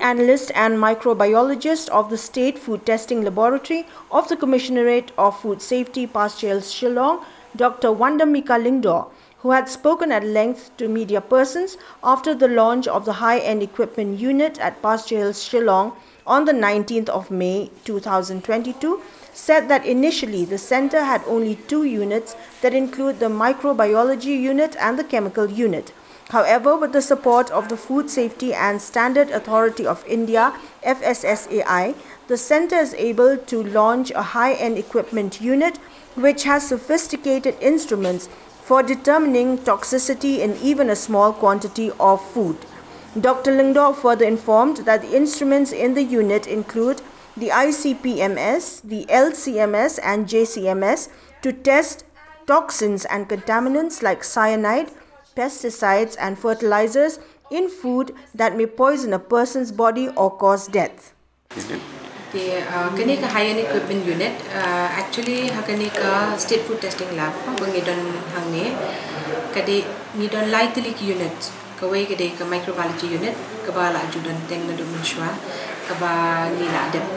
analyst and microbiologist of the State Food Testing Laboratory of the Commissionerate of Food Safety, Pastures, Shillong, Dr. Wandamika Lingdor, who had spoken at length to media persons after the launch of the high-end equipment unit at Pastures, Shillong on the 19th of May 2022, said that initially the center had only 2 units that include the microbiology unit and the chemical unit. However, with the support of the Food Safety and Standard Authority of India, FSSAI, the center is able to launch a high-end equipment unit which has sophisticated instruments for determining toxicity in even a small quantity of food. Dr. Lingdor further informed that the instruments in the unit include the ICP-MS, the LC-MS and JC-MS to test toxins and contaminants like cyanide, pesticides and fertilizers in food that may poison a person's body or cause death. The high-end equipment unit actually state food testing lab pangidon hangne kadi ngidon lightly unit kawai kadi microbiology unit kabala ajudan teng na dumiswa kaba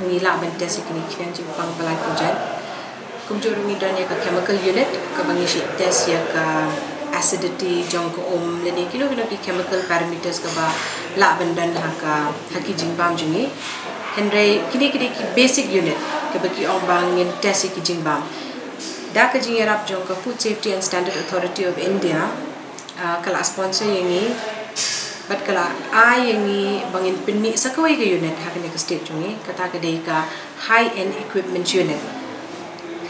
nila ben test kini kian jing pang balai pujan kumjur ngidon ya chemical unit kabangi test ya acidity jong ko leni kilo ki chemical parameters kaba la bendan haki jingbam jungi henry kini ki basic unit kabaki bang in test ki jingbam da ka jingerap jong ka Food Safety and Standard Authority of India kala sponsor yangi but kala yangi bangin pinmi sakawai ka unit hakani ka state jungi kata ka dei ka high end equipment unit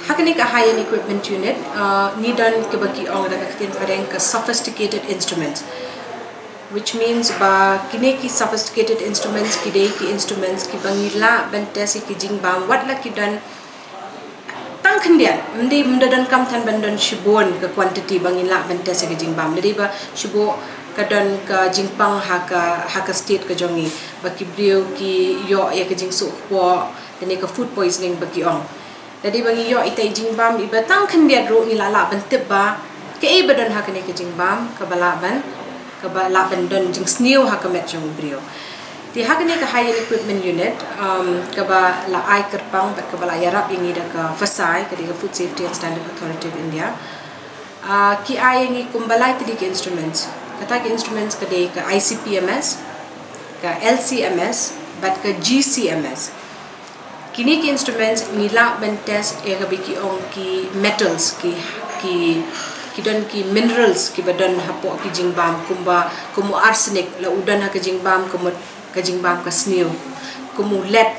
hakani ka high end equipment unit ni dan kabaki da ka tin pareng ka sophisticated instruments, which means ba kine ki sophisticated instruments ki dei ki instruments ki bangila bentesi ki jingbam wat la ki dan tang khandian mde dan kam than bandan shibon ka quantity bangila bentesi ki jingbam dei ba shibo kadan ka jingpang haka state ka jongi ba ki brio ki yo ya ka jingsu po dene ka food poisoning ba ki jadi bangi yo itai jingbam iba tang khandiat ro ni lala bentep ba ke e badan hakane ke jingbam ka balaban don jing snew hakamet jong brio ti hakane ka high equipment unit ka ba la ai kerpang bat ka bala yarap ingi da ka fasai ka di Food Safety and Standard Authority of India ki ai ingi kumbalai ti ke instruments kata ke instruments ka de ka ICP-MS ka LC-MS bat ka GC-MS kini ki instruments nila ben test e gabi ki ki metals ki don ki minerals ki badan hapo ki jingbam kumu arsenic la udan ha ki jingbam kumu ka jingbam ka snew kumu lead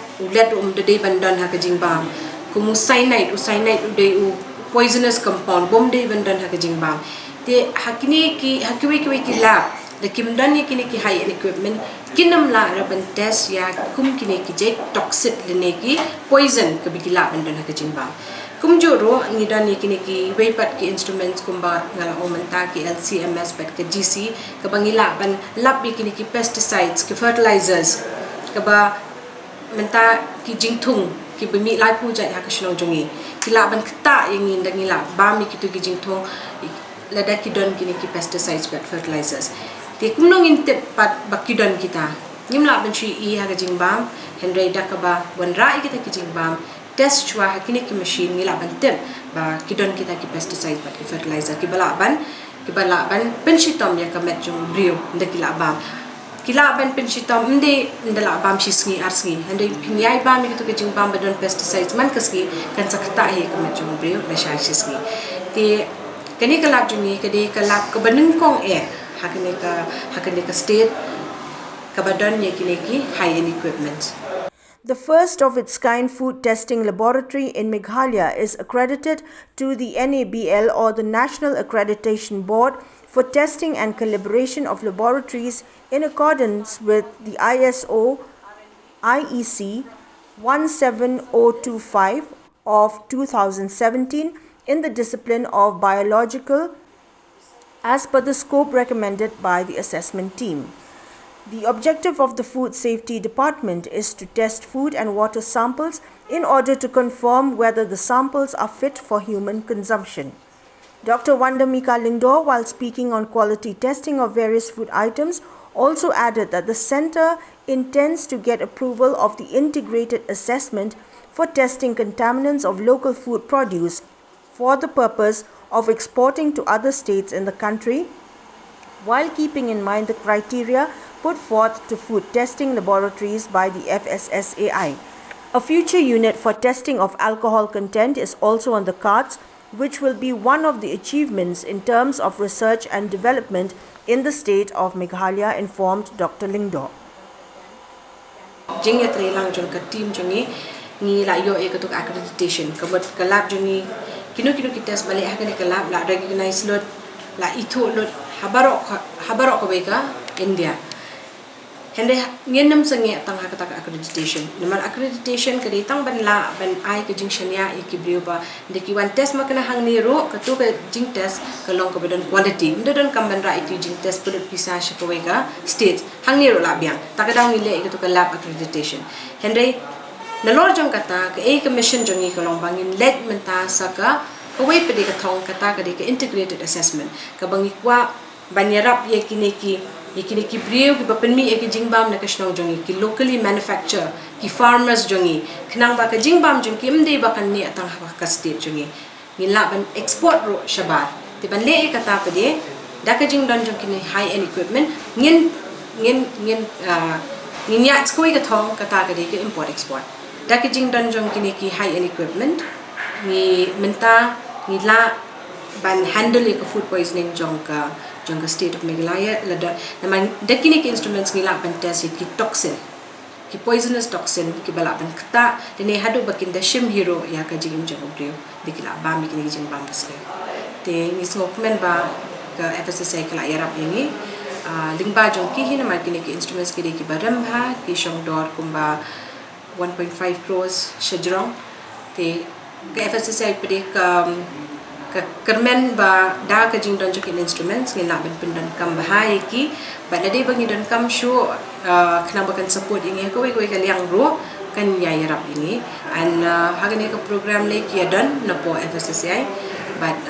de bandan ha ki jingbam kumu cyanide ude poisonous compound bom de bandan ha ki jingbam te hakini ki hakiwi ki lab the kimdan ni kini ki high end equipment kinam la raban test ya kum kini ki je toxic lene ki poison ka bigila bandan ka jingbam kum joro ngidan ni kini ki weipat ki instruments kumba ngala omanta ki LCMS pat ka GC ka bangila ban lab kini ki pesticides ki fertilizers ka ba menta ki jingthung ki bimi lai pu ja ya ka shino jongi ki laban kta yang ngila ba mi ki tu ki jingthung lada ki don kini ki pesticides pat fertilizers ti kumnong intip pat bakidon kita nimla ben chi I ha jingbam henry dakaba wanra kita ki jingbam test chwa hakini ki machine ngila ban tip ba kidon kita ki pesticide pat ki fertilizer ki balaban penchitom ya ka met jong brio ndakila bam kilaban penchitom ndala bam shisngi arsngi henry pinyai bam ki to ki jingbam badon pesticides man kaski kan sakta he ka met jong brio la sha shisngi ti kani kalap jungi kadi kalap ka banung kong hakane ka state kabadan ye kineki high end equipment. The first of its kind food testing laboratory in Meghalaya is accredited to the NABL or the National Accreditation Board for testing and calibration of laboratories in accordance with the ISO IEC 17025 of 2017 in the discipline of biological as per the scope recommended by the assessment team. The objective of the Food Safety Department is to test food and water samples in order to confirm whether the samples are fit for human consumption. Dr. Wandamika Lingdor, while speaking on quality testing of various food items, also added that the center intends to get approval of the integrated assessment for testing contaminants of local food produce for the purpose of exporting to other states in the country, while keeping in mind the criteria put forth to food testing laboratories by the FSSAI. A future unit for testing of alcohol content is also on the cards, which will be one of the achievements in terms of research and development in the state of Meghalaya, informed Dr. Lingdo. Jing ya lang jong ka team jongi ni la yo e katuk accreditation kabut kalab jongi kino ki test balik ha kani kalab la recognize lot la itu lot habarok ko beka India hende ngenam sange tang ha katak accreditation naman accreditation ka ditang ban la ban ai ka jing shania ikibrio ba deki wan test makana hang ni ro ka tu ka jing test ka long ka bedon quality ndon kam ban ra itu jing test pulut pisa sha ko beka state hang ni ro la biang takadang ni le ka tu ka lab accreditation hende nalor jong kata ka e commission jongi ka long bangin let menta saka kawai pede ka thong kata ka de ka integrated assessment ka bangi kwa banyarap ye kineki brio ki bapenmi ek jingbam na kashnong jongi ki locally manufacture ki farmers jongi khnang ba ka jingbam jong ki mde ba kan ni atang ka state jongi ni la ban export ro shabar te ban le ka ta pede da ka jing don jong ki ni high end equipment ngin ya skoi ka thong ka ta ka de ka import export da ka jing don jong ki ni ki high end equipment ni menta ni la ban handle ka food poisoning jong ka state of Meghalaya lada naman dakini ki instruments nila ban test ki toxin ki poisonous toxin ki bala ban kata dine hadu bakin da shim hero ya ka jigim jang obrio dikila ba mi kini jing bam basle te ni ngok men ba ka FSSAI kala yarap ini lingba jong ki hina mar kini ki instruments ki ki baram ha ki shong dor kumba 1.5 crores shajrong te ka FSSAI pede ka kermen ba da ka jing don jokin instruments ngin la ben pindan kam bahai ki ba na de bangi don kam show khna bakan support ingi ko we ka liang ro kan ya yarap ini and hagane ka program le ki don na po FSSAI but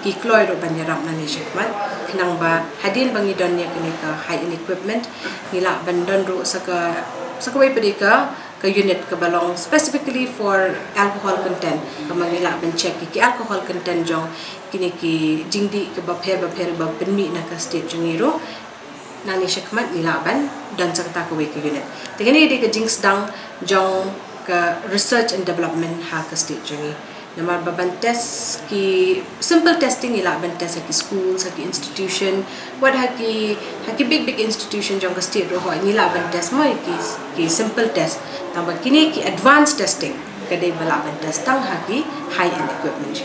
ki kloy ro ban yarap na ni shikmat khnang ba hadin bangi don ya kini ka high end equipment ngila ban don ro saka we pedi ka unit ka balong specifically for alcohol content kamangila ban check ki alcohol content jong kini ki jingdi ka ba pher ba penmi na ka state jongiro nani shakmat nilaban dan sakta ka we ka unit tegani de ka jings dang jong ka research and development ha ka state jongi namar baban test ki simple testing ila ban test ki schools ki institution what ha ki big institution jong ka state ro ho nila ban test mo ki simple test tambah kini ki advanced testing kadai bala ban test tang ha ki high end equipment